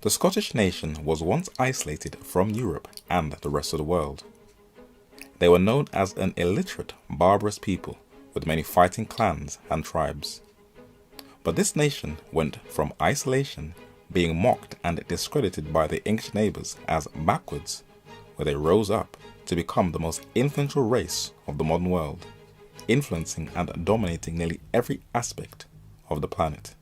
The Scottish nation was once isolated from Europe and the rest of the world. They were known as an illiterate, barbarous people with many fighting clans and tribes. But this nation went from isolation, being mocked and discredited by their English neighbours as backwards, where they rose up to become the most influential race of the modern world, influencing and dominating nearly every aspect of the planet.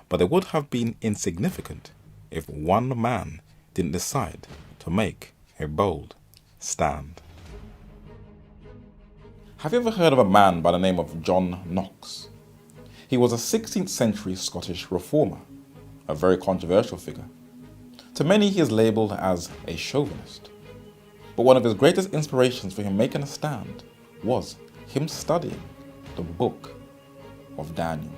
But they would have been insignificant if one man didn't decide to make a bold stand. Have you ever heard of a man by the name of John Knox? He was a 16th century Scottish reformer, a very controversial figure. To many he is labelled as a chauvinist. But one of his greatest inspirations for him making a stand was him studying the book of Daniel.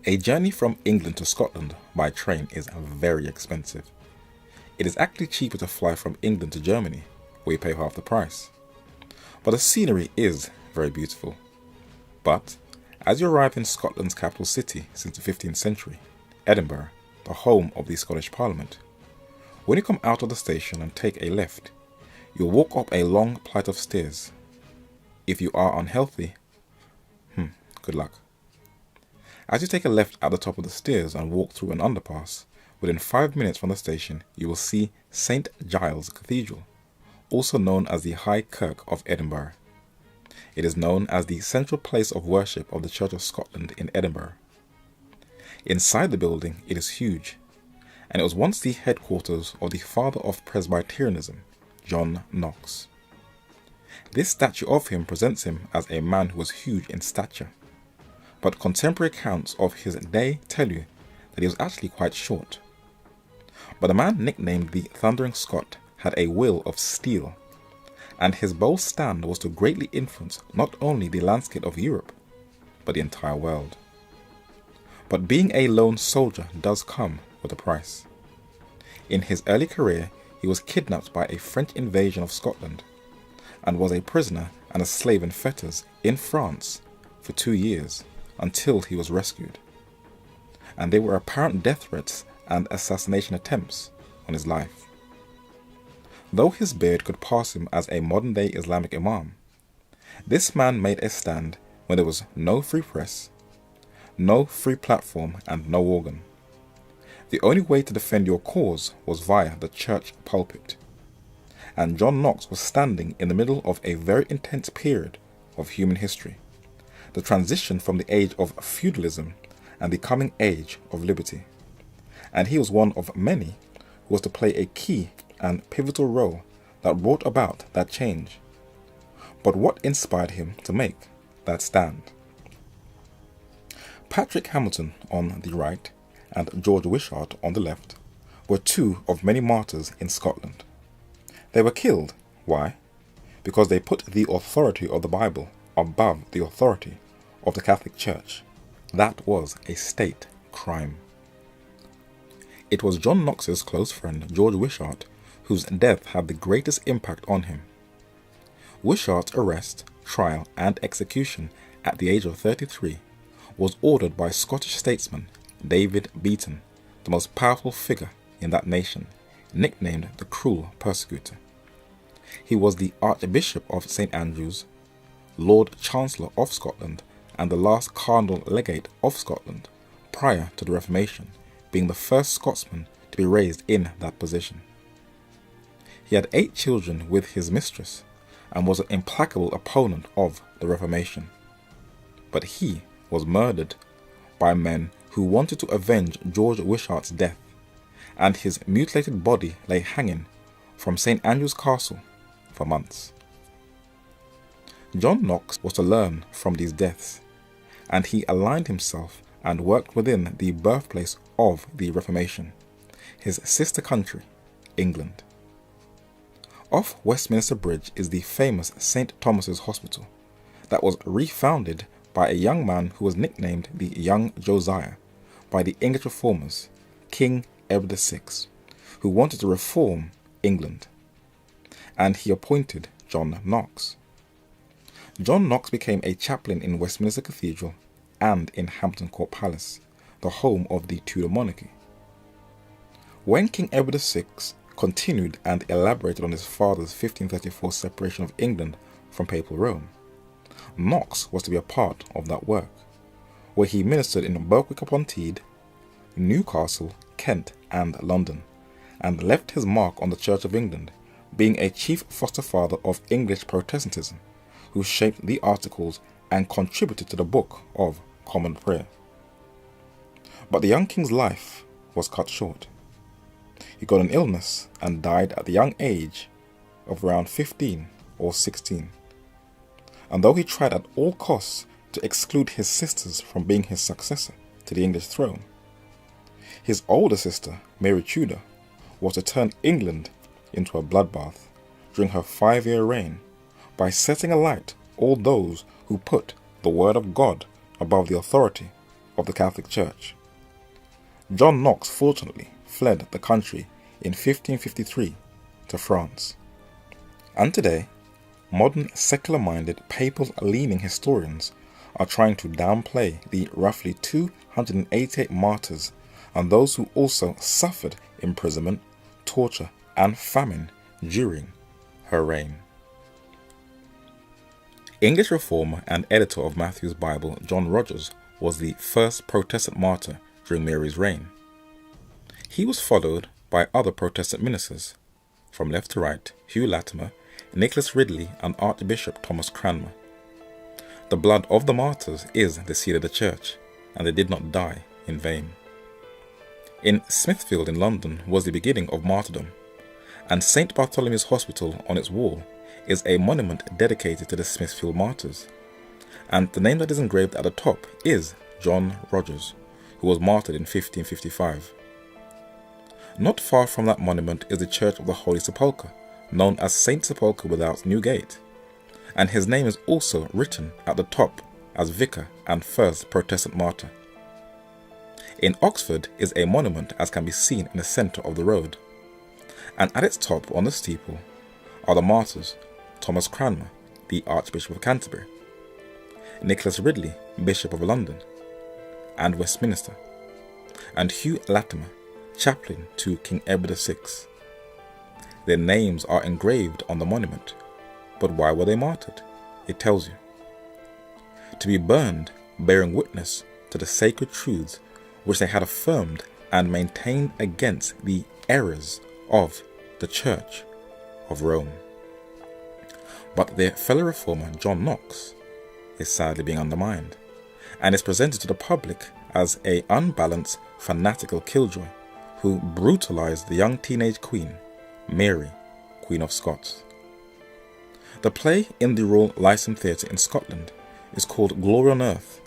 A journey from England to Scotland by train is very expensive. It is actually cheaper to fly from England to Germany, where you pay half the price. But the scenery is very beautiful. But as you arrive in Scotland's capital city since the 15th century, Edinburgh, the home of the Scottish Parliament, when you come out of the station and take a left, you'll walk up a long flight of stairs. If you are unhealthy, good luck. As you take a left at the top of the stairs and walk through an underpass, within 5 minutes from the station you will see St. Giles Cathedral, also known as the High Kirk of Edinburgh. It is known as the central place of worship of the Church of Scotland in Edinburgh. Inside the building it is huge, and it was once the headquarters of the father of Presbyterianism, John Knox. This statue of him presents him as a man who was huge in stature, but contemporary accounts of his day tell you that he was actually quite short. But a man nicknamed the Thundering Scot had a will of steel, and his bold stand was to greatly influence not only the landscape of Europe, but the entire world. But being a lone soldier does come with a price. In his early career, he was kidnapped by a French invasion of Scotland, and was a prisoner and a slave in fetters in France for 2 years until he was rescued. And there were apparent death threats and assassination attempts on his life. Though his beard could pass him as a modern-day Islamic imam, this man made a stand when there was no free press, no free platform and no organ. The only way to defend your cause was via the church pulpit. And John Knox was standing in the middle of a very intense period of human history, the transition from the age of feudalism and the coming age of liberty. And he was one of many who was to play a key and pivotal role that brought about that change. But what inspired him to make that stand? Patrick Hamilton on the right and George Wishart on the left were two of many martyrs in Scotland. They were killed. Why? Because they put the authority of the Bible above the authority of the Catholic Church. That was a state crime. It was John Knox's close friend George Wishart whose death had the greatest impact on him. Wishart's arrest, trial and execution at the age of 33 was ordered by Scottish statesman David Beaton, the most powerful figure in that nation, nicknamed the Cruel Persecutor. He was the Archbishop of St. Andrews, Lord Chancellor of Scotland and the last Cardinal Legate of Scotland prior to the Reformation, being the first Scotsman to be raised in that position. He had 8 children with his mistress and was an implacable opponent of the Reformation. But he was murdered by men who wanted to avenge George Wishart's death, and his mutilated body lay hanging from St. Andrew's Castle for months. John Knox was to learn from these deaths, and he aligned himself and worked within the birthplace of the Reformation, his sister country, England. Off Westminster Bridge is the famous St. Thomas's Hospital that was refounded by a young man who was nicknamed the Young Josiah by the English reformers, King Edward VI, who wanted to reform England, and he appointed John Knox. John Knox became a chaplain in Westminster Cathedral and in Hampton Court Palace, the home of the Tudor monarchy. When King Edward VI continued and elaborated on his father's 1534 separation of England from Papal Rome, Knox was to be a part of that work, where he ministered in Berwick-upon-Tees, Newcastle, Kent and London, and left his mark on the Church of England, being a chief foster father of English Protestantism, who shaped the Articles and contributed to the Book of Common Prayer. But the young king's life was cut short. He got an illness and died at the young age of around 15 or 16. And though he tried at all costs to exclude his sisters from being his successor to the English throne, his older sister, Mary Tudor, was to turn England into a bloodbath during her 5-year reign by setting alight all those who put the word of God above the authority of the Catholic Church. John Knox fortunately fled the country in 1553 to France. And today, modern secular-minded, papal-leaning historians are trying to downplay the roughly 288 martyrs and those who also suffered imprisonment, torture and famine during her reign. English reformer and editor of Matthew's Bible, John Rogers, was the first Protestant martyr during Mary's reign. He was followed by other Protestant ministers, from left to right: Hugh Latimer, Nicholas Ridley and Archbishop Thomas Cranmer. The blood of the martyrs is the seed of the Church, and they did not die in vain. In Smithfield in London was the beginning of martyrdom, and St. Bartholomew's Hospital on its wall is a monument dedicated to the Smithfield martyrs, and the name that is engraved at the top is John Rogers, who was martyred in 1555. Not far from that monument is the Church of the Holy Sepulchre, known as St. Sepulchre without Newgate, and his name is also written at the top as Vicar and First Protestant Martyr. In Oxford is a monument as can be seen in the centre of the road, and at its top on the steeple are the martyrs Thomas Cranmer, the Archbishop of Canterbury, Nicholas Ridley, Bishop of London and Westminster, and Hugh Latimer, chaplain to King Edward VI. Their names are engraved on the monument, but why were they martyred? It tells you. To be burned, bearing witness to the sacred truths which they had affirmed and maintained against the errors of the Church of Rome. But their fellow reformer John Knox is sadly being undermined, and is presented to the public as an unbalanced, fanatical killjoy who brutalized the young teenage queen, Mary, Queen of Scots. The play in the Royal Lyceum Theatre in Scotland is called Glory on Earth,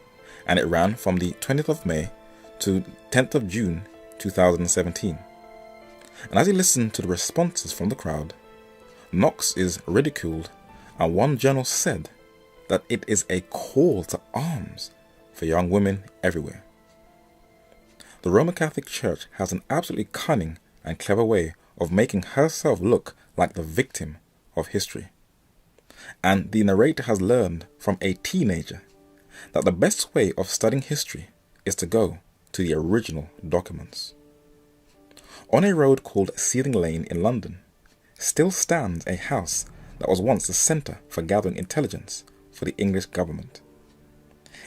and it ran from the 20th of May to 10th of June 2017. And as you listen to the responses from the crowd, Knox is ridiculed, and one journal said that it is a call to arms for young women everywhere. The Roman Catholic Church has an absolutely cunning and clever way of making herself look like the victim of history. And the narrator has learned from a teenager that the best way of studying history is to go to the original documents. On a road called Seething Lane in London still stands a house that was once the centre for gathering intelligence for the English government.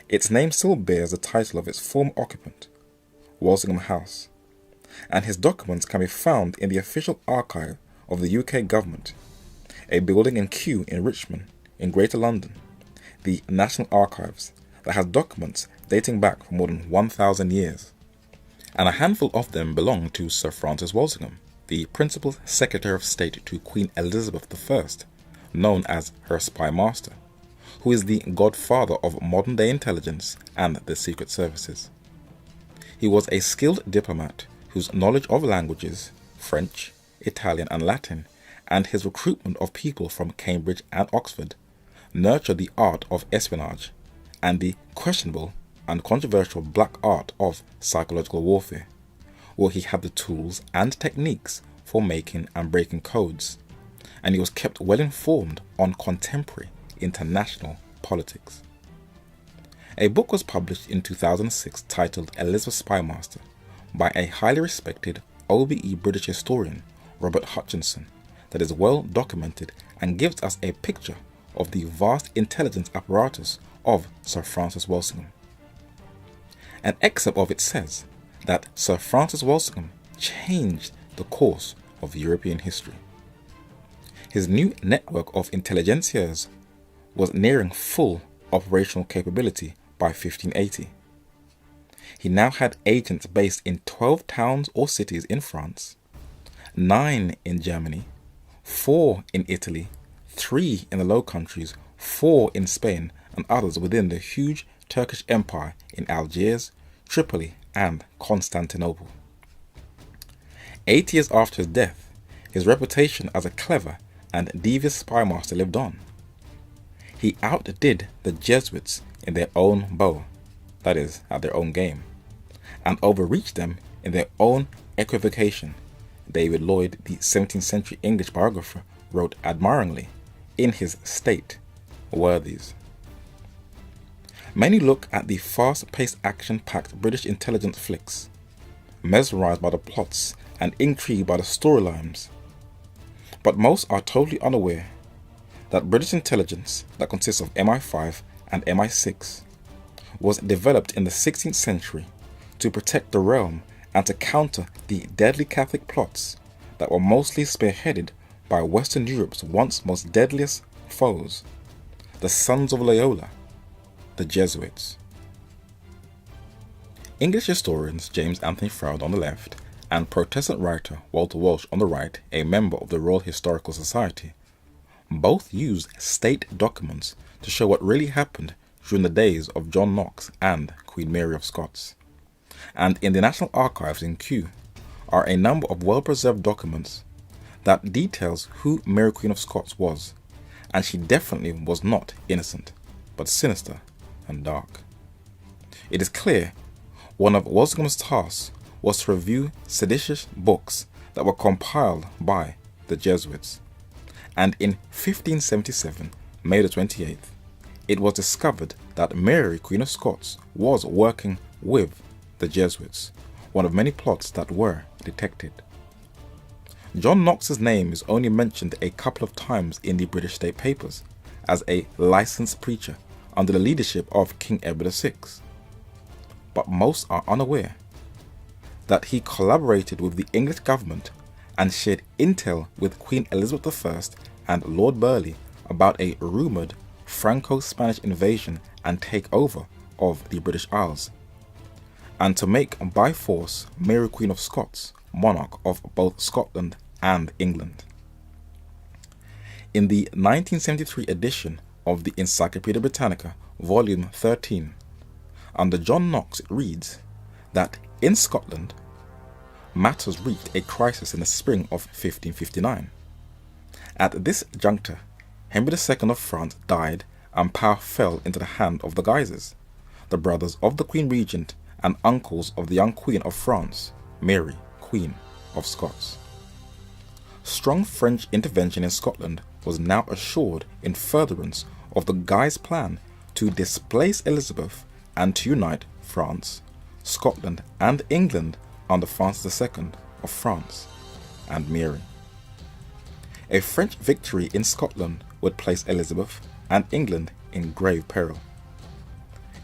Its name still bears the title of its former occupant, Walsingham House, and his documents can be found in the official archive of the UK government, a building in Kew in Richmond in Greater London, the National Archives, that has documents dating back for more than 1,000 years. And a handful of them belong to Sir Francis Walsingham, the Principal Secretary of State to Queen Elizabeth I, known as her spy master, who is the godfather of modern-day intelligence and the secret services. He was a skilled diplomat whose knowledge of languages, French, Italian and Latin, and his recruitment of people from Cambridge and Oxford, nurtured the art of espionage and the questionable and controversial black art of psychological warfare, where he had the tools and techniques for making and breaking codes, and he was kept well informed on contemporary international politics. A book was published in 2006 titled Elizabeth Spymaster by a highly respected OBE British historian, Robert Hutchinson, that is well documented and gives us a picture of the vast intelligence apparatus of Sir Francis Walsingham. An excerpt of it says that Sir Francis Walsingham changed the course of European history. His new network of intelligentsias was nearing full operational capability by 1580. He now had agents based in 12 towns or cities in France, 9 in Germany, 4 in Italy, 3 in the Low Countries, 4 in Spain, and others within the huge Turkish Empire in Algiers, Tripoli, and Constantinople. 8 years after his death, his reputation as a clever and devious spymaster lived on. He outdid the Jesuits in their own bow, that is, at their own game, and overreached them in their own equivocation. David Lloyd, the 17th century English biographer, wrote admiringly in his State Worthies. Many look at the fast-paced action-packed British intelligence flicks, mesmerized by the plots and intrigued by the storylines, but most are totally unaware that British intelligence, that consists of MI5 and MI6, was developed in the 16th century to protect the realm and to counter the deadly Catholic plots that were mostly spearheaded by Western Europe's once most deadliest foes, the Sons of Loyola, the Jesuits. English historians James Anthony Froude on the left and Protestant writer Walter Walsh on the right, a member of the Royal Historical Society, both used state documents to show what really happened during the days of John Knox and Queen Mary of Scots. And in the National Archives in Kew are a number of well-preserved documents that details who Mary Queen of Scots was, and she definitely was not innocent, but sinister and dark. It is clear one of Walsingham's tasks was to review seditious books that were compiled by the Jesuits, and in 1577, May the 28th, it was discovered that Mary, Queen of Scots, was working with the Jesuits, one of many plots that were detected. John Knox's name is only mentioned a couple of times in the British State Papers as a licensed preacher under the leadership of King Edward VI, but most are unaware that he collaborated with the English government and shared intel with Queen Elizabeth I and Lord Burleigh about a rumoured Franco-Spanish invasion and takeover of the British Isles, and to make by force Mary Queen of Scots monarch of both Scotland and England. In the 1973 edition of the Encyclopaedia Britannica, volume 13, under John Knox it reads that in Scotland, matters reached a crisis in the spring of 1559. At this juncture, Henry II of France died and power fell into the hand of the Guises, the brothers of the Queen Regent and uncles of the young Queen of France, Mary, Queen of Scots. Strong French intervention in Scotland was now assured in furtherance of the Guise plan to displace Elizabeth and to unite France, Scotland and England under Francis II of France and Mary. A French victory in Scotland would place Elizabeth and England in grave peril.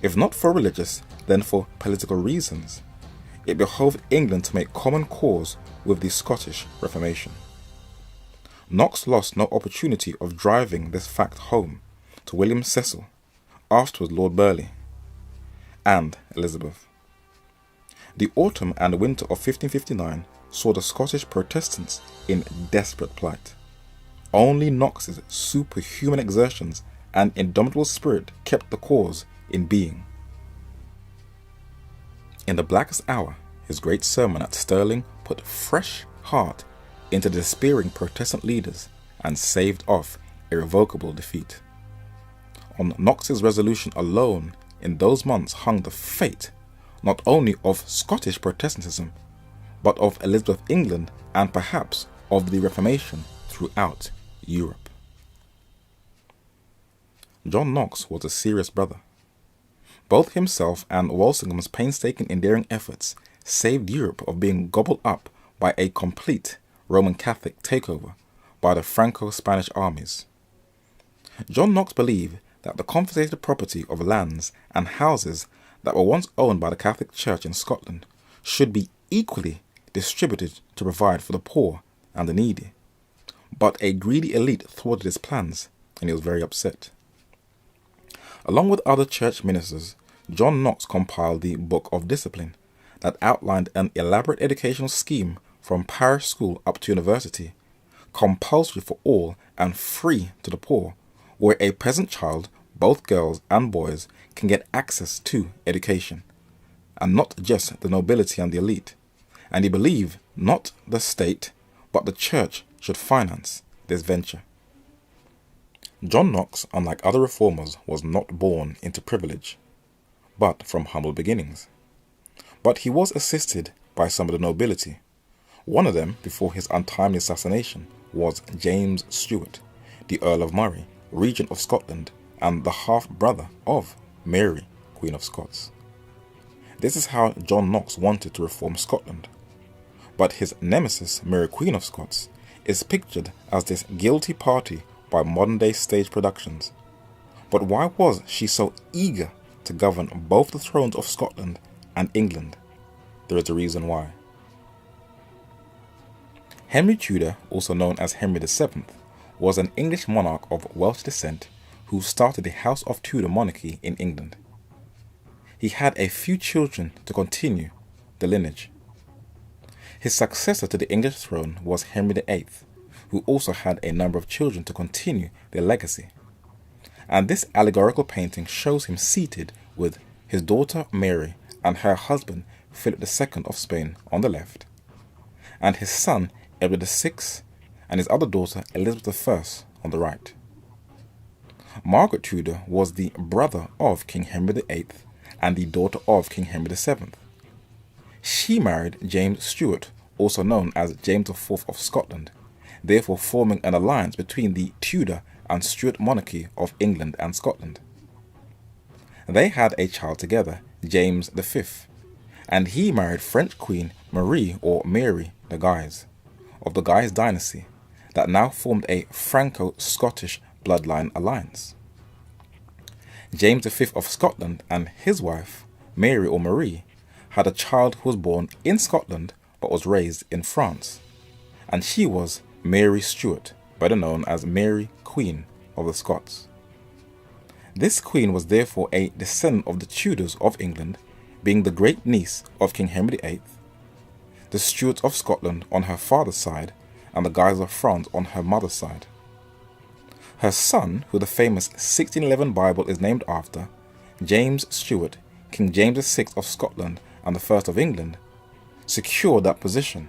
If not for religious, then for political reasons, it behoved England to make common cause with the Scottish Reformation. Knox lost no opportunity of driving this fact home to William Cecil, afterwards Lord Burleigh, and Elizabeth. The autumn and winter of 1559 saw the Scottish Protestants in desperate plight. Only Knox's superhuman exertions and indomitable spirit kept the cause in being. In the blackest hour, his great sermon at Stirling put fresh heart into the despairing Protestant leaders and saved off irrevocable defeat. On Knox's resolution alone in those months hung the fate not only of Scottish Protestantism, but of Elizabeth England and perhaps of the Reformation throughout Europe. John Knox was a serious brother, Both himself and Walsingham's painstaking endearing efforts saved Europe of being gobbled up by a complete Roman Catholic takeover by the Franco-Spanish armies. John Knox believed that the confiscated property of lands and houses that were once owned by the Catholic Church in Scotland should be equally distributed to provide for the poor and the needy. But a greedy elite thwarted his plans, and he was very upset. Along with other church ministers, John Knox compiled the Book of Discipline that outlined an elaborate educational scheme from parish school up to university, compulsory for all and free to the poor, where a peasant child, both girls and boys, can get access to education, and not just the nobility and the elite. And he believed not the state, but the church should finance this venture. John Knox, unlike other reformers, was not born into privilege, but from humble beginnings. But he was assisted by some of the nobility. One of them, before his untimely assassination, was James Stuart, the Earl of Murray, Regent of Scotland, and the half-brother of Mary, Queen of Scots. This is how John Knox wanted to reform Scotland. But his nemesis, Mary, Queen of Scots, is pictured as this guilty party by modern-day stage productions. But why was she so eager to govern both the thrones of Scotland and England? There is a reason why. Henry Tudor, also known as Henry VII, was an English monarch of Welsh descent who started the House of Tudor monarchy in England. He had a few children to continue the lineage. His successor to the English throne was Henry VIII, who also had a number of children to continue their legacy. And this allegorical painting shows him seated with his daughter Mary and her husband Philip II of Spain on the left, and his son Edward VI and his other daughter Elizabeth I on the right. Margaret Tudor was the brother of King Henry VIII and the daughter of King Henry VII. She married James Stuart, also known as James IV of Scotland, therefore forming an alliance between the Tudor and Stuart monarchy of England and Scotland. They had a child together, James V, and he married French Queen Marie or Mary de Guise, of the Guise dynasty, that now formed a Franco-Scottish bloodline alliance. James V of Scotland and his wife, Mary or Marie, had a child who was born in Scotland but was raised in France, and she was Mary Stuart, better known as Mary, Queen of the Scots. This queen was therefore a descendant of the Tudors of England, being the great niece of King Henry VIII, the Stuarts of Scotland on her father's side, and the Guises of France on her mother's side. Her son, who the famous 1611 Bible is named after, James Stuart, King James VI of Scotland and the first of England, secured that position,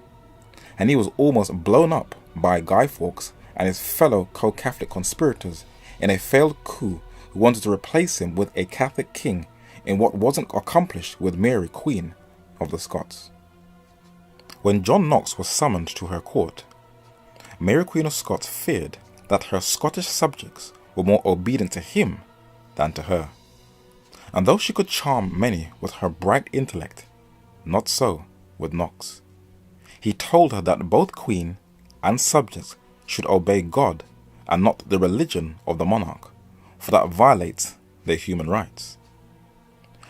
and he was almost blown up by Guy Fawkes and his fellow co-Catholic conspirators in a failed coup who wanted to replace him with a Catholic king in what wasn't accomplished with Mary, Queen of the Scots. When John Knox was summoned to her court, Mary, Queen of Scots feared that her Scottish subjects were more obedient to him than to her. And though she could charm many with her bright intellect, not so with Knox. He told her that both queen and subjects should obey God and not the religion of the monarch, for that violates their human rights.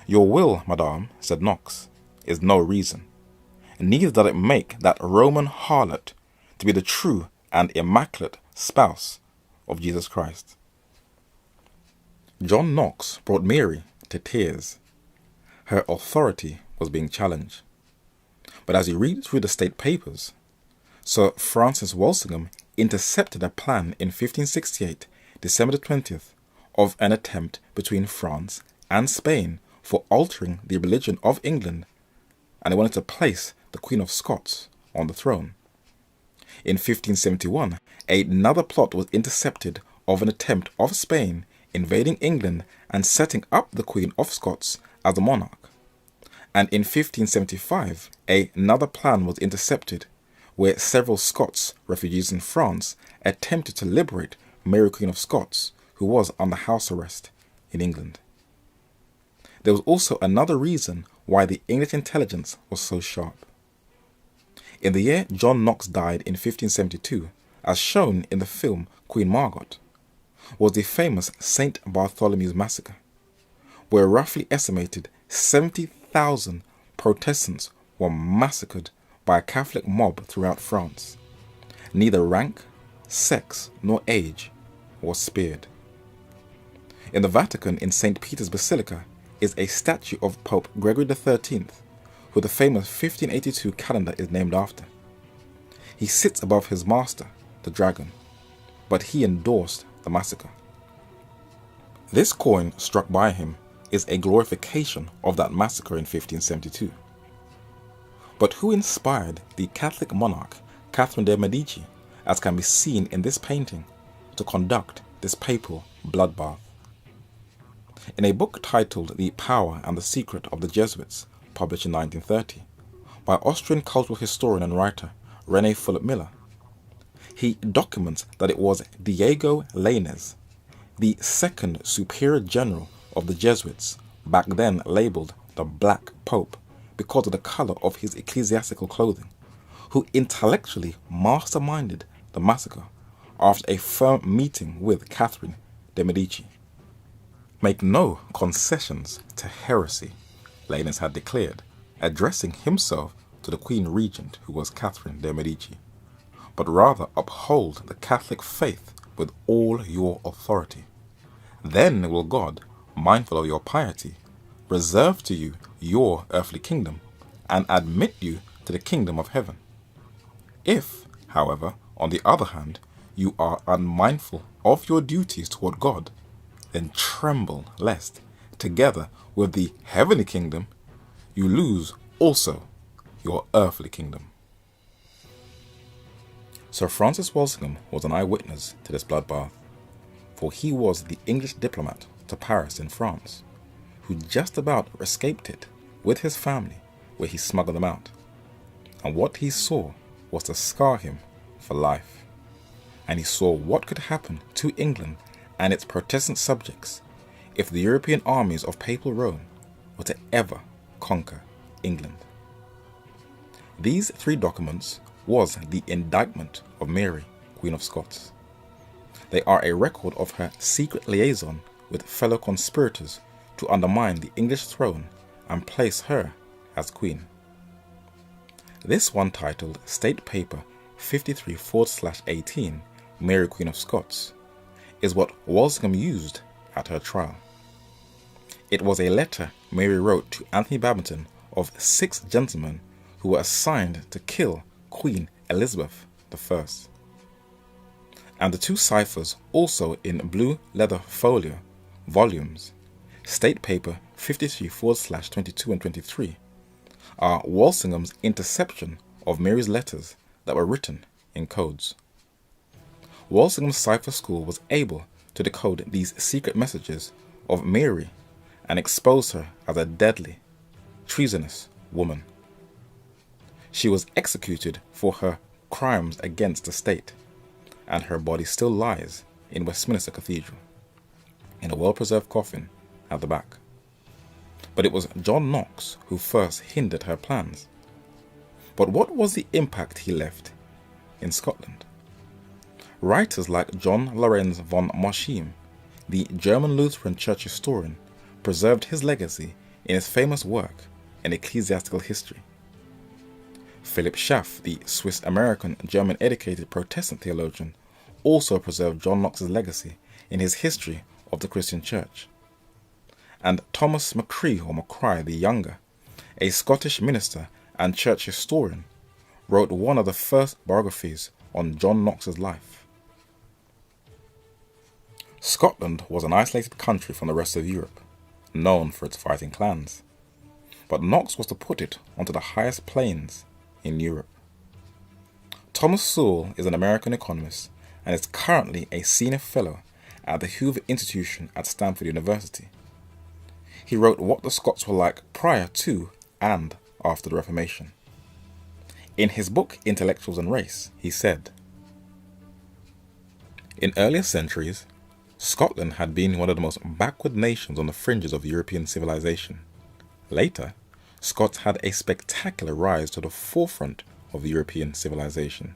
Your will, madame, said Knox, is no reason, neither does it make that Roman harlot to be the true and immaculate spouse of Jesus Christ. John Knox brought Mary to tears. Her authority was being challenged. But as you read through the state papers, Sir Francis Walsingham intercepted a plan in 1568, December the 20th, of an attempt between France and Spain for altering the religion of England, and they wanted to place the Queen of Scots on the throne. In 1571, another plot was intercepted of an attempt of Spain invading England and setting up the Queen of Scots as a monarch. And in 1575, another plan was intercepted where several Scots, refugees in France, attempted to liberate Mary, Queen of Scots, who was under house arrest in England. there was also another reason why the English intelligence was so sharp. In the year John Knox died in 1572, as shown in the film Queen Margot, was the famous St. Bartholomew's Massacre, where roughly estimated 70,000 Protestants were massacred by a Catholic mob throughout France. Neither rank, sex, nor age was spared. In the Vatican, in St. Peter's Basilica, is a statue of Pope Gregory XIII, who the famous 1582 calendar is named after. He sits above his master, the dragon, but he endorsed the massacre. This coin struck by him is a glorification of that massacre in 1572. But who inspired the Catholic monarch Catherine de' Medici, as can be seen in this painting, to conduct this papal bloodbath? In a book titled The Power and the Secret of the Jesuits, published in 1930, by Austrian cultural historian and writer René Philip Miller, he documents that it was Diego Lainez, the second superior general of the Jesuits, back then labelled the Black Pope because of the colour of his ecclesiastical clothing, who intellectually masterminded the massacre after a firm meeting with Catherine de' Medici. Make no concessions to heresy, Lainez had declared, addressing himself to the Queen Regent, who was Catherine de' Medici, but rather uphold the Catholic faith with all your authority. Then will God, mindful of your piety, reserve to you your earthly kingdom and admit you to the kingdom of heaven. If, however, on the other hand, you are unmindful of your duties toward God, then tremble lest, together with the heavenly kingdom, you lose also your earthly kingdom. Sir Francis Walsingham was an eyewitness to this bloodbath, for he was the English diplomat to Paris in France, who just about escaped it with his family, where he smuggled them out. And what he saw was to scar him for life. And he saw what could happen to England and its Protestant subjects if the European armies of Papal Rome were to ever conquer England. These three documents was the indictment of Mary, Queen of Scots. They are a record of her secret liaison with fellow conspirators to undermine the English throne and place her as Queen. This one, titled State Paper 53/18, Mary Queen of Scots, is what Walsingham used at her trial. It was a letter Mary wrote to Anthony Babington of 6 gentlemen who were assigned to kill Queen Elizabeth I. And the 2 ciphers, also in blue leather folio volumes, State Paper 53/22 and 23, are Walsingham's interception of Mary's letters that were written in codes. Walsingham's cipher school was able to decode these secret messages of Mary and expose her as a deadly, treasonous woman. She was executed for her crimes against the state, and her body still lies in Westminster Cathedral, in a well-preserved coffin at the back. But it was John Knox who first hindered her plans. But what was the impact he left in Scotland? Writers like John Lorenz von Moschim, the German Lutheran church historian, preserved his legacy in his famous work, An Ecclesiastical History. Philip Schaff, the Swiss-American German-educated Protestant theologian, also preserved John Knox's legacy in his History of the Christian Church. And Thomas Macrie or Macrae the Younger, a Scottish minister and church historian, wrote one of the first biographies on John Knox's life. Scotland was an isolated country from the rest of Europe, known for its fighting clans. But Knox was to put it onto the highest planes in Europe. Thomas Sowell is an American economist and is currently a senior fellow at the Hoover Institution at Stanford University. He wrote what the Scots were like prior to and after the Reformation. In his book Intellectuals and Race, he said, "In earlier centuries, Scotland had been one of the most backward nations on the fringes of European civilization. Later, Scots had a spectacular rise to the forefront of European civilization.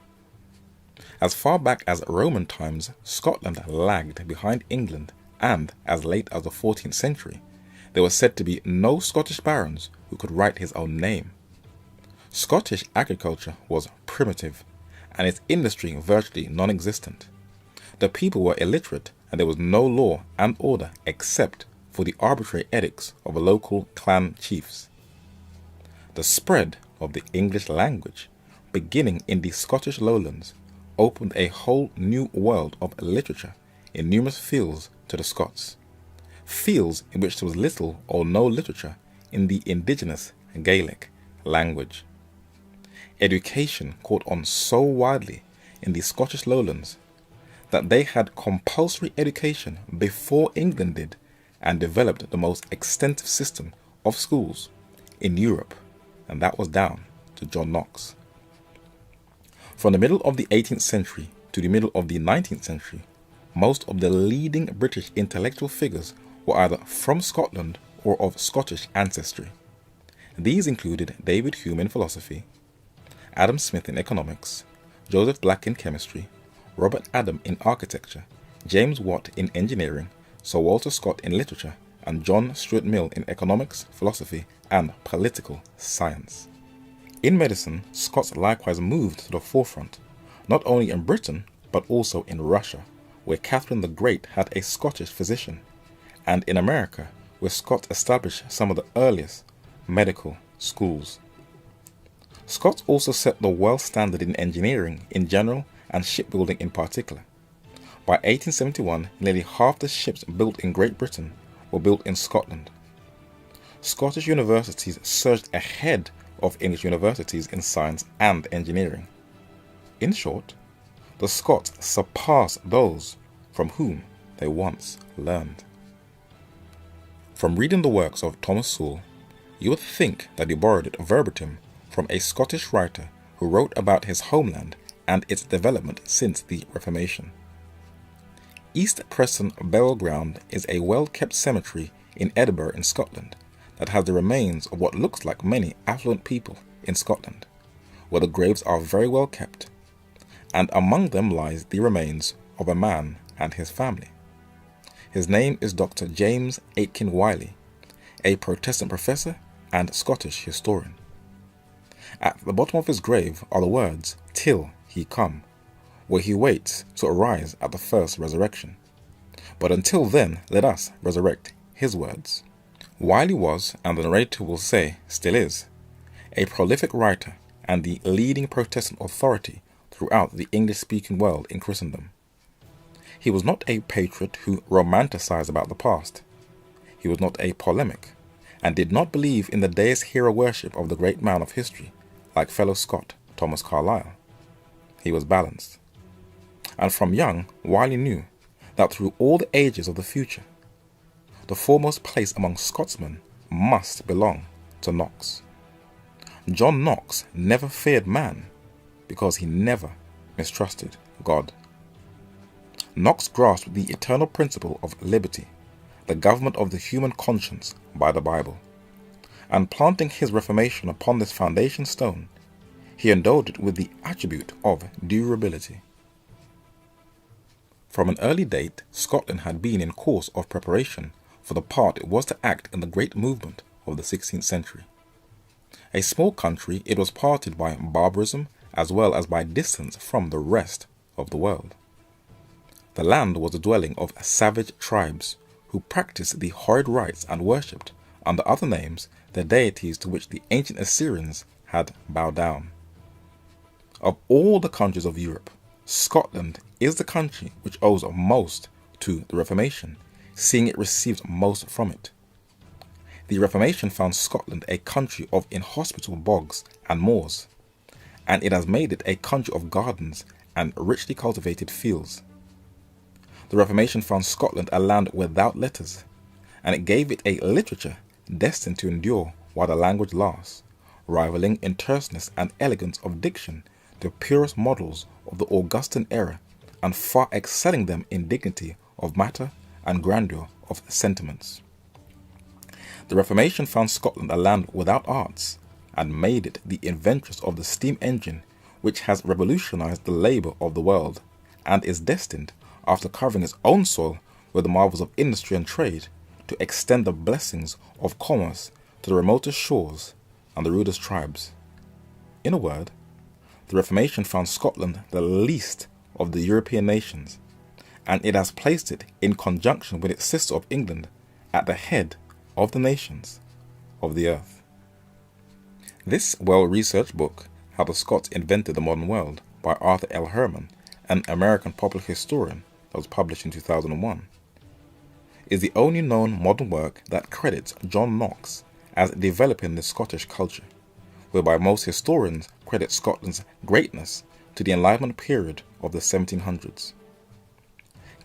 As far back as Roman times, Scotland lagged behind England, and as late as the 14th century, there was said to be no Scottish barons who could write his own name. Scottish agriculture was primitive, and its industry virtually non-existent. The people were illiterate, and there was no law and order except for the arbitrary edicts of local clan chiefs. The spread of the English language, beginning in the Scottish lowlands, opened a whole new world of literature in numerous fields to the Scots, fields in which there was little or no literature in the indigenous Gaelic language. Education caught on so widely in the Scottish lowlands that they had compulsory education before England did, and developed the most extensive system of schools in Europe, and that was down to John Knox. From the middle of the 18th century to the middle of the 19th century, most of the leading British intellectual figures were either from Scotland or of Scottish ancestry. These included David Hume in philosophy, Adam Smith in economics, Joseph Black in chemistry, Robert Adam in architecture, James Watt in engineering, Sir Walter Scott in literature, and John Stuart Mill in economics, philosophy, and political science. In medicine, Scots likewise moved to the forefront, not only in Britain, but also in Russia, where Catherine the Great had a Scottish physician, and in America, where Scots established some of the earliest medical schools. Scots also set the world standard in engineering in general and shipbuilding in particular. By 1871, nearly half the ships built in Great Britain were built in Scotland. Scottish universities surged ahead of English universities in science and engineering. In short, the Scots surpassed those from whom they once learned. From reading the works of Thomas Sewell, you would think that he borrowed it verbatim from a Scottish writer who wrote about his homeland and its development since the Reformation. East Preston Burial Ground is a well-kept cemetery in Edinburgh in Scotland that has the remains of what looks like many affluent people in Scotland, where the graves are very well kept, and among them lies the remains of a man and his family. His name is Dr. James Aitken Wiley, a Protestant professor and Scottish historian. At the bottom of his grave are the words, "Till he come," where he waits to arise at the first resurrection. But until then, let us resurrect his words. Wiley was, and the narrator will say still is, a prolific writer and the leading Protestant authority throughout the English-speaking world in Christendom. He was not a patriot who romanticized about the past. He was not a polemic, and did not believe in the deist hero worship of the great man of history, like fellow Scot Thomas Carlyle. He was balanced. And from young, Wiley knew that through all the ages of the future, the foremost place among Scotsmen must belong to Knox. John Knox never feared man because he never mistrusted God. Knox grasped the eternal principle of liberty, the government of the human conscience by the Bible, and planting his Reformation upon this foundation stone, he endowed it with the attribute of durability. From an early date, Scotland had been in course of preparation for the part it was to act in the great movement of the 16th century. A small country, it was parted by barbarism as well as by distance from the rest of the world. The land was the dwelling of savage tribes who practiced the horrid rites and worshipped, under other names, the deities to which the ancient Assyrians had bowed down. Of all the countries of Europe, Scotland is the country which owes most to the Reformation, seeing it received most from it. The Reformation found Scotland a country of inhospitable bogs and moors, and it has made it a country of gardens and richly cultivated fields. The Reformation found Scotland a land without letters, and it gave it a literature destined to endure while the language lasts, rivaling in terseness and elegance of diction the purest models of the Augustan era, and far excelling them in dignity of matter and grandeur of sentiments. The Reformation found Scotland a land without arts, and made it the inventress of the steam engine, which has revolutionized the labour of the world, and is destined, after covering its own soil with the marvels of industry and trade, to extend the blessings of commerce to the remotest shores and the rudest tribes. In a word, the Reformation found Scotland the least of the European nations, and it has placed it, in conjunction with its sister of England, at the head of the nations of the earth. This well-researched book, How the Scots Invented the Modern World, by Arthur L. Herman, an American popular historian, that was published in 2001, is the only known modern work that credits John Knox as developing the Scottish culture, whereby most historians credit Scotland's greatness to the Enlightenment period of the 1700s.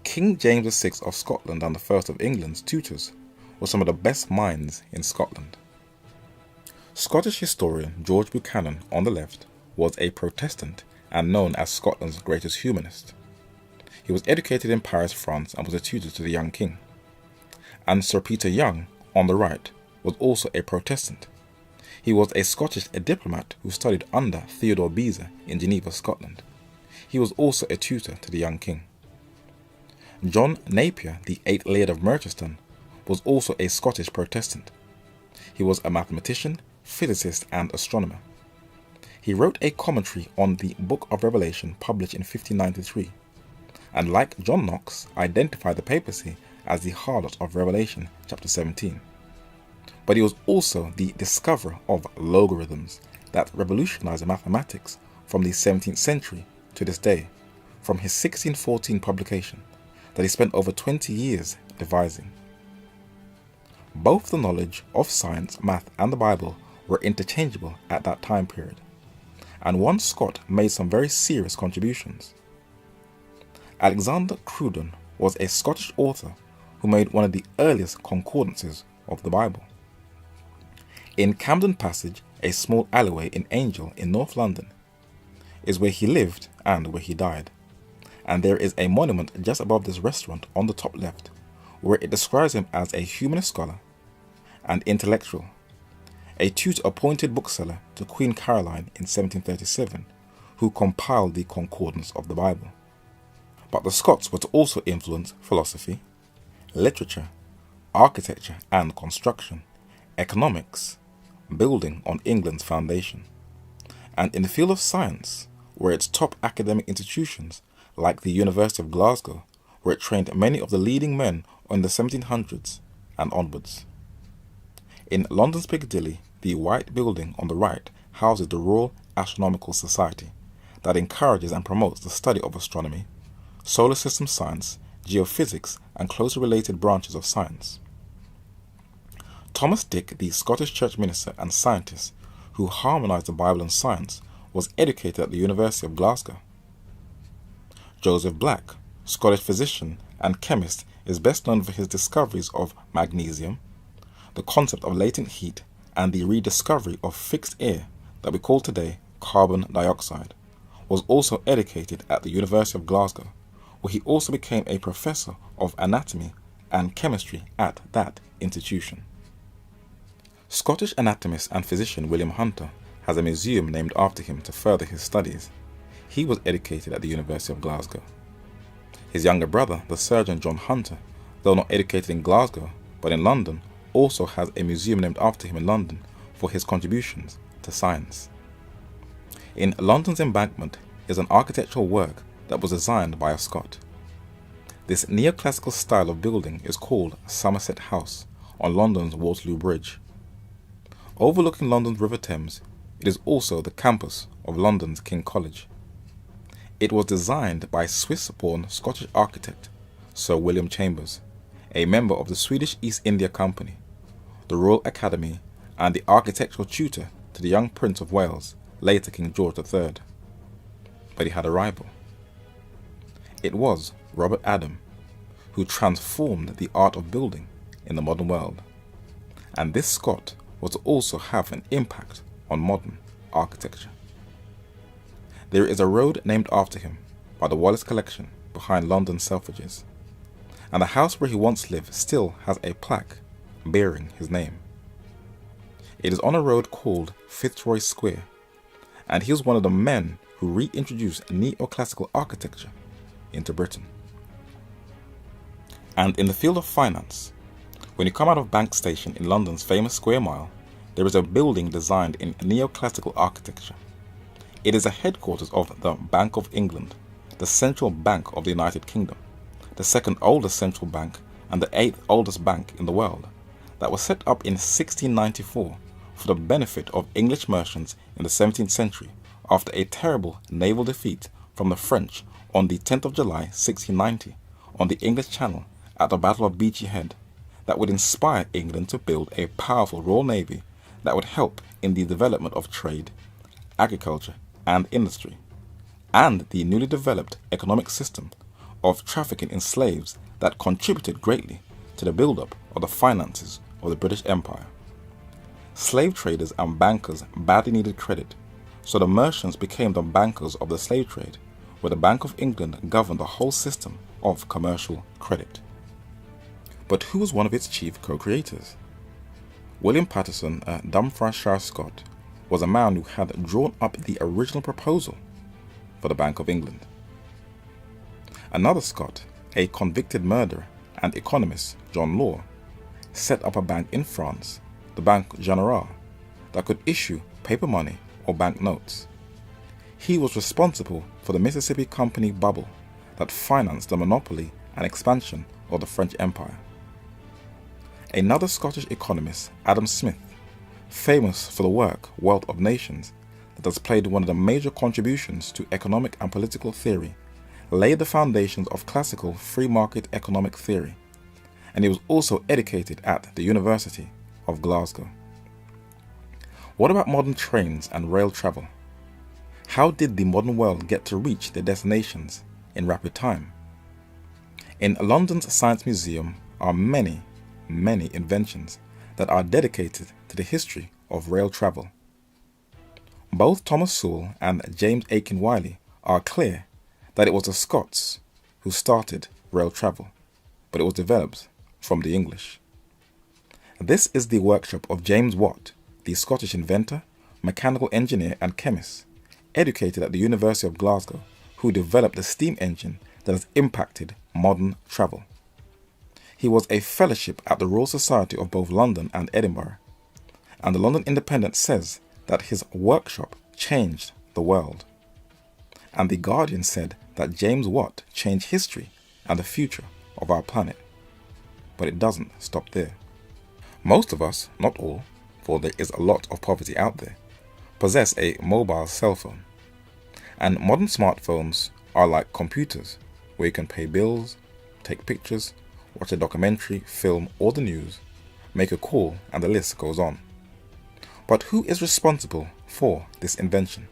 King James VI of Scotland and the first of England's tutors were some of the best minds in Scotland. Scottish historian George Buchanan, on the left, was a Protestant and known as Scotland's greatest humanist. He was educated in Paris, France, and was a tutor to the young king. And Sir Peter Young, on the right, was also a Protestant. He was a Scottish diplomat who studied under Theodore Beza in Geneva, Scotland. He was also a tutor to the young king. John Napier, the 8th Laird of Merchiston, was also a Scottish Protestant. He was a mathematician, physicist, and astronomer. He wrote a commentary on the Book of Revelation published in 1593, and like John Knox, identified the papacy as the harlot of Revelation chapter 17. But he was also the discoverer of logarithms that revolutionized mathematics from the 17th century to this day, from his 1614 publication that he spent over 20 years devising. Both the knowledge of science, math, and the Bible were interchangeable at that time period, and one Scot made some very serious contributions. Alexander Cruden was a Scottish author who made one of the earliest concordances of the Bible. In Camden Passage, a small alleyway in Angel in North London, is where he lived and where he died, and there is a monument just above this restaurant on the top left, where it describes him as a humanist scholar and intellectual, a tutor-appointed bookseller to Queen Caroline in 1737, who compiled the concordance of the Bible. But the Scots were to also influence philosophy, literature, architecture and construction, economics, building on England's foundation, and in the field of science, where its top academic institutions, like the University of Glasgow, where it trained many of the leading men in the 1700s and onwards. In London's Piccadilly, the white building on the right houses the Royal Astronomical Society, that encourages and promotes the study of astronomy, solar system science, geophysics, and closely related branches of science. Thomas Dick, the Scottish church minister and scientist who harmonized the Bible and science, was educated at the University of Glasgow. Joseph Black, Scottish physician and chemist, is best known for his discoveries of magnesium, the concept of latent heat, and the rediscovery of fixed air that we call today carbon dioxide. Was also educated at the University of Glasgow, where he also became a professor of anatomy and chemistry at that institution. Scottish anatomist and physician William Hunter has a museum named after him to further his studies. He was educated at the University of Glasgow. His younger brother, the surgeon John Hunter, though not educated in Glasgow but in London, also has a museum named after him in London for his contributions to science. In London's Embankment is an architectural work that was designed by a Scot. This neoclassical style of building is called Somerset House on London's Waterloo Bridge. Overlooking London's River Thames, it is also the campus of London's King College. It was designed by Swiss-born Scottish architect Sir William Chambers, a member of the Swedish East India Company, the Royal Academy, and the architectural tutor to the young Prince of Wales, later King George III. But he had a rival. It was Robert Adam, who transformed the art of building in the modern world, and this Scot was to also have an impact on modern architecture. There is a road named after him by the Wallace Collection behind London Selfridges, and the house where he once lived still has a plaque bearing his name. It is on a road called Fitzroy Square, and he was one of the men who reintroduced neoclassical architecture into Britain. And in the field of finance, when you come out of Bank Station in London's famous Square Mile, there is a building designed in neoclassical architecture. It is the headquarters of the Bank of England, the central bank of the United Kingdom, the second oldest central bank and the eighth oldest bank in the world, that was set up in 1694 for the benefit of English merchants in the 17th century after a terrible naval defeat from the French on the 10th of July 1690 on the English Channel at the Battle of Beachy Head, that would inspire England to build a powerful Royal Navy that would help in the development of trade, agriculture and industry, and the newly developed economic system of trafficking in slaves that contributed greatly to the build-up of the finances of the British Empire. Slave traders and bankers badly needed credit, so the merchants became the bankers of the slave trade, where the Bank of England governed the whole system of commercial credit. But who was one of its chief co-creators? William Paterson, a Dumfriesshire Scot, was a man who had drawn up the original proposal for the Bank of England. Another Scot, a convicted murderer and economist, John Law, set up a bank in France, the Banque Générale, that could issue paper money or banknotes. He was responsible for the Mississippi Company bubble that financed the monopoly and expansion of the French Empire. Another Scottish economist, Adam Smith, famous for the work Wealth of Nations, that has played one of the major contributions to economic and political theory, laid the foundations of classical free market economic theory, and he was also educated at the University of Glasgow. What about modern trains and rail travel? How did the modern world get to reach their destinations in rapid time? In London's Science Museum are many inventions that are dedicated to the history of rail travel. Both Thomas Sewell and James Aiken Wiley are clear that it was the Scots who started rail travel, but it was developed from the English. This is the workshop of James Watt, the Scottish inventor, mechanical engineer and chemist, educated at the University of Glasgow, who developed the steam engine that has impacted modern travel. He was a fellowship at the Royal Society of both London and Edinburgh, and the London Independent says that his workshop changed the world. And the Guardian said that James Watt changed history and the future of our planet. But it doesn't stop there. Most of us, not all, for there is a lot of poverty out there, possess a mobile cell phone. And modern smartphones are like computers, where you can pay bills, take pictures, watch a documentary, film, or the news, make a call, and the list goes on. But who is responsible for this invention?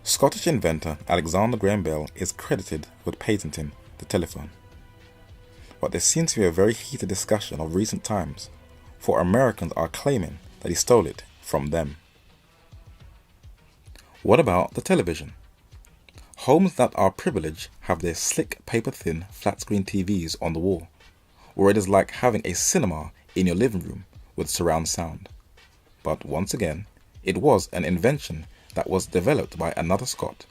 Scottish inventor Alexander Graham Bell is credited with patenting the telephone. But there seems to be a very heated discussion of recent times, for Americans are claiming that he stole it from them. What about the television? Homes that are privileged have their slick, paper-thin, flat-screen TVs on the wall, or it is like having a cinema in your living room with surround sound. But once again, it was an invention that was developed by another Scot,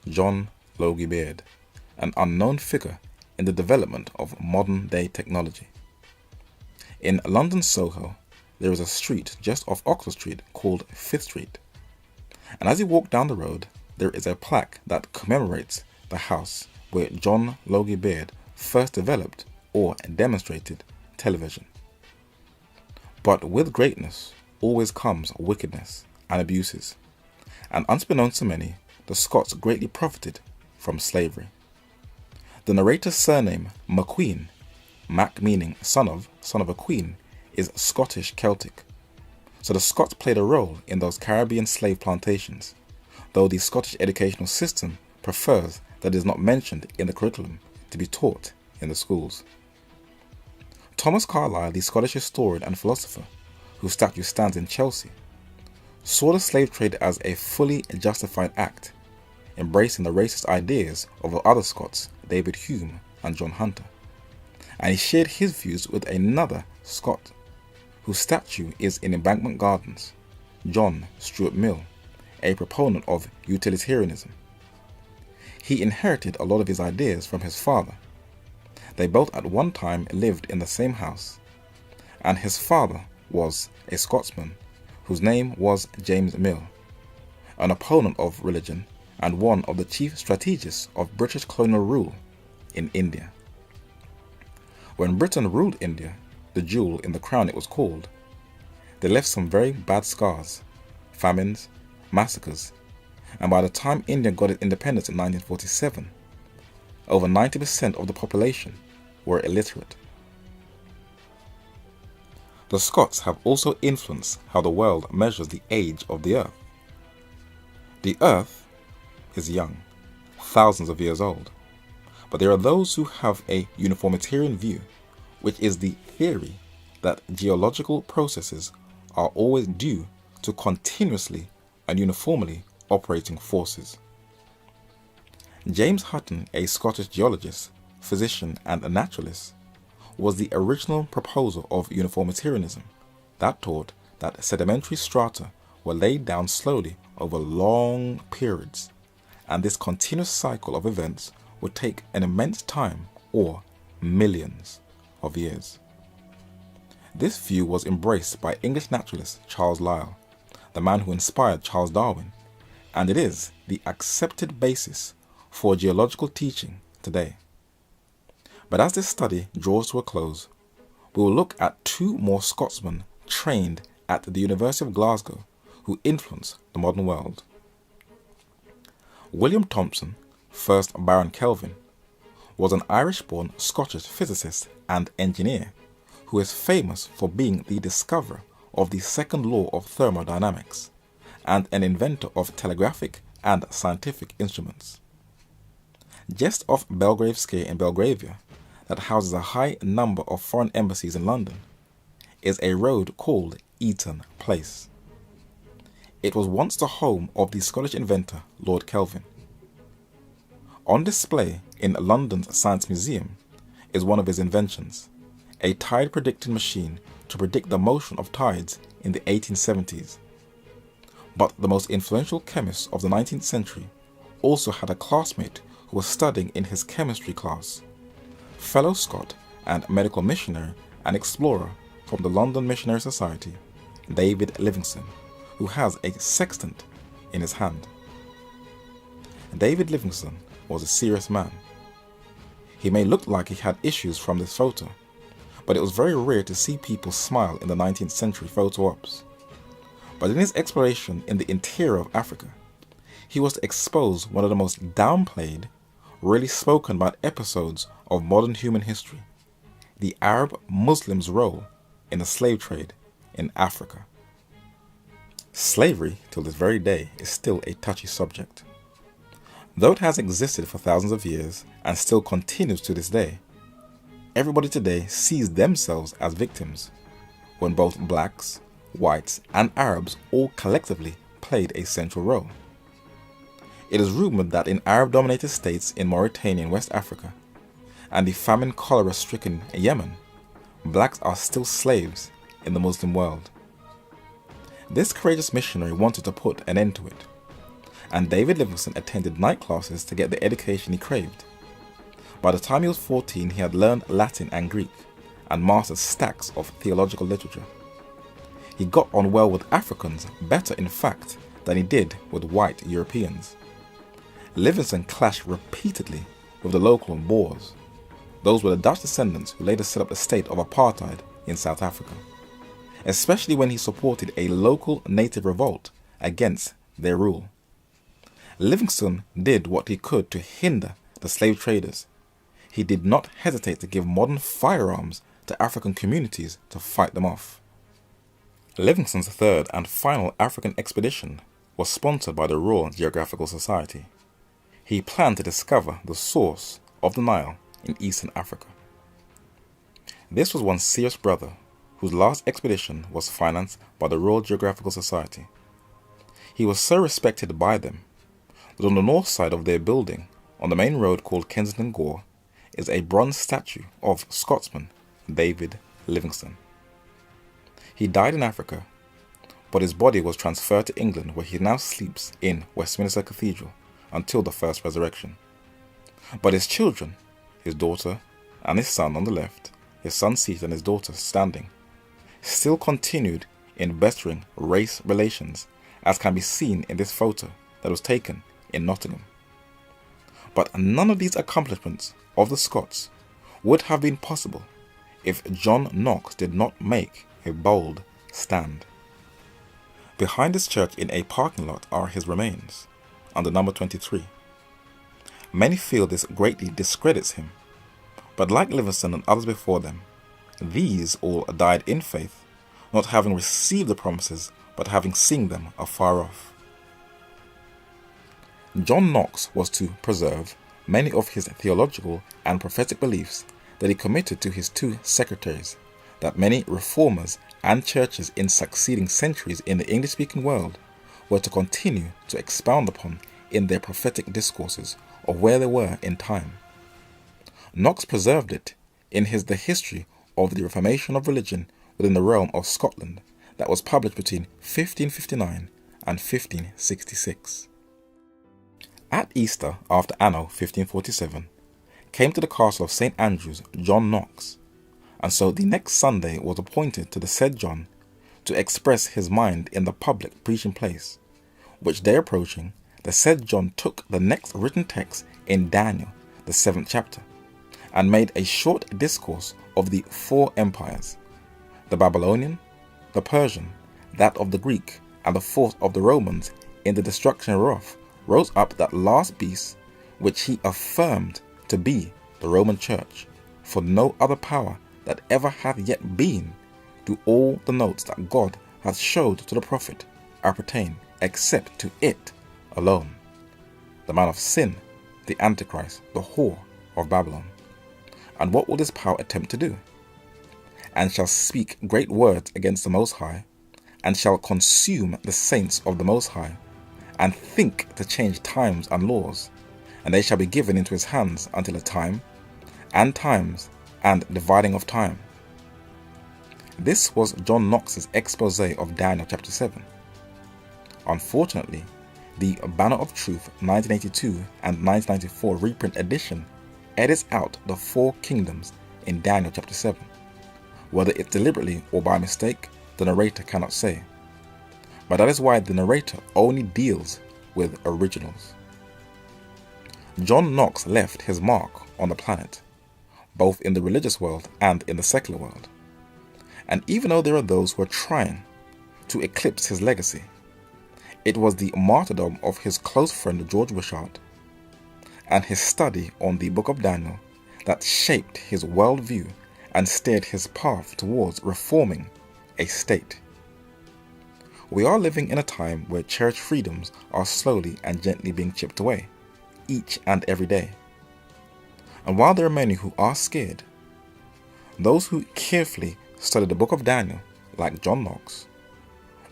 John Logie Baird, an unknown figure in the development of modern-day technology. In London Soho, there is a street just off Oxford Street called Fifth Street. And as you walk down the road, there is a plaque that commemorates the house where John Logie Baird first developed or demonstrated television. But with greatness always comes wickedness and abuses, and unbeknownst to many, the Scots greatly profited from slavery. The narrator's surname, MacQueen, Mac meaning son of a queen, is Scottish Celtic. So the Scots played a role in those Caribbean slave plantations, though the Scottish educational system prefers that it is not mentioned in the curriculum to be taught in the schools. Thomas Carlyle, the Scottish historian and philosopher, whose statue stands in Chelsea, saw the slave trade as a fully justified act, embracing the racist ideas of the other Scots, David Hume and John Hunter. and he shared his views with another Scot, whose statue is in Embankment Gardens, John Stuart Mill, a proponent of utilitarianism. He inherited a lot of his ideas from his father. They both at one time lived in the same house, and his father was a Scotsman whose name was James Mill, an opponent of religion and one of the chief strategists of British colonial rule in India. When Britain ruled India, the jewel in the crown it was called, they left some very bad scars, famines, massacres, and by the time India got its independence in 1947, over 90% of the population were illiterate. The Scots have also influenced how the world measures the age of the Earth. The Earth is young, thousands of years old, but there are those who have a uniformitarian view, which is the theory that geological processes are always due to continuously and uniformly operating forces. James Hutton, a Scottish geologist, physician and a naturalist, was the original proposer of uniformitarianism that taught that sedimentary strata were laid down slowly over long periods, and this continuous cycle of events would take an immense time or millions of years. This view was embraced by English naturalist Charles Lyell, the man who inspired Charles Darwin, and it is the accepted basis for geological teaching today. But as this study draws to a close, we will look at two more Scotsmen trained at the University of Glasgow who influenced the modern world. William Thomson, 1st Baron Kelvin, was an Irish-born Scottish physicist and engineer who is famous for being the discoverer of the second law of thermodynamics and an inventor of telegraphic and scientific instruments. Just off Belgrave Square in Belgravia, that houses a high number of foreign embassies in London, is a road called Eaton Place. It was once the home of the Scottish inventor Lord Kelvin. On display in London's Science Museum is one of his inventions, a tide predicting machine to predict the motion of tides in the 1870s. But the most influential chemist of the 19th century also had a classmate who was studying in his chemistry class, fellow Scot and medical missionary and explorer from the London Missionary Society, David Livingstone, who has a sextant in his hand. David Livingstone was a serious man. He may look like he had issues from this photo, but it was very rare to see people smile in the 19th century photo ops. But in his exploration in the interior of Africa, he was to expose one of the most downplayed, rarely spoken about episodes of modern human history, the Arab Muslims' role in the slave trade in Africa. Slavery, till this very day, is still a touchy subject. Though it has existed for thousands of years and still continues to this day, everybody today sees themselves as victims, when both blacks, whites, and Arabs all collectively played a central role. It is rumored that in Arab-dominated states in Mauritania and West Africa, and the famine cholera-stricken Yemen, blacks are still slaves in the Muslim world. This courageous missionary wanted to put an end to it, and David Livingstone attended night classes to get the education he craved. By the time he was 14, he had learned Latin and Greek, and mastered stacks of theological literature. He got on well with Africans, better in fact than he did with white Europeans. Livingstone clashed repeatedly with the local Boers. Those were the Dutch descendants who later set up the state of apartheid in South Africa, especially when he supported a local native revolt against their rule. Livingstone did what he could to hinder the slave traders. He did not hesitate to give modern firearms to African communities to fight them off. Livingstone's third and final African expedition was sponsored by the Royal Geographical Society. He planned to discover the source of the Nile in Eastern Africa. This was one serious brother whose last expedition was financed by the Royal Geographical Society. He was so respected by them that on the north side of their building, on the main road called Kensington Gore, is a bronze statue of Scotsman David Livingstone. He died in Africa, but his body was transferred to England, where he now sleeps in Westminster Cathedral until the first resurrection. But his children, his daughter and his son on the left, his son seated and his daughter standing, still continued in bettering race relations, as can be seen in this photo that was taken in Nottingham. But none of these accomplishments of the Scots would have been possible if John Knox did not make a bold stand. Behind this church in a parking lot are his remains, under number 23. Many feel this greatly discredits him, but like Livingstone and others before them, these all died in faith, not having received the promises, but having seen them afar off. John Knox was to preserve many of his theological and prophetic beliefs that he committed to his two secretaries, that many reformers and churches in succeeding centuries in the English-speaking world were to continue to expound upon in their prophetic discourses of where they were in time. Knox preserved it in his The History of the Reformation of Religion within the Realm of Scotland, that was published between 1559 and 1566. At Easter, after Anno 1547, came to the castle of St. Andrews John Knox, and so the next Sunday was appointed to the said John to express his mind in the public preaching place, which day approaching, the said John took the next written text in Daniel, the 7th chapter, and made a short discourse of the 4 empires, the Babylonian, the Persian, that of the Greek, and the 4th of the Romans. In the destruction whereof rose up that last beast, which he affirmed to be the Roman Church, for no other power that ever hath yet been do all the notes that God hath showed to the prophet appertain, except to it alone, the man of sin, the Antichrist, the whore of Babylon. And what will this power attempt to do? And shall speak great words against the Most High, and shall consume the saints of the Most High, and think to change times and laws, and they shall be given into his hands until a time, and times, and dividing of time. This was John Knox's expose of Daniel chapter 7. Unfortunately, the Banner of Truth 1982 and 1994 reprint edition edits out the 4 kingdoms in Daniel chapter 7. Whether it's deliberately or by mistake, the narrator cannot say. But that is why the narrator only deals with originals. John Knox left his mark on the planet, both in the religious world and in the secular world. And even though there are those who are trying to eclipse his legacy, it was the martyrdom of his close friend George Wishart and his study on the book of Daniel that shaped his worldview and steered his path towards reforming a state. We are living in a time where church freedoms are slowly and gently being chipped away, each and every day. And while there are many who are scared, those who carefully study the book of Daniel, like John Knox,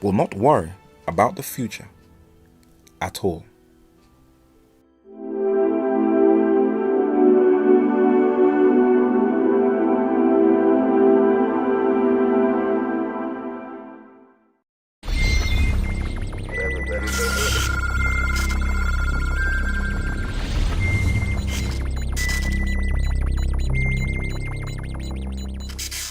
will not worry about the future at all.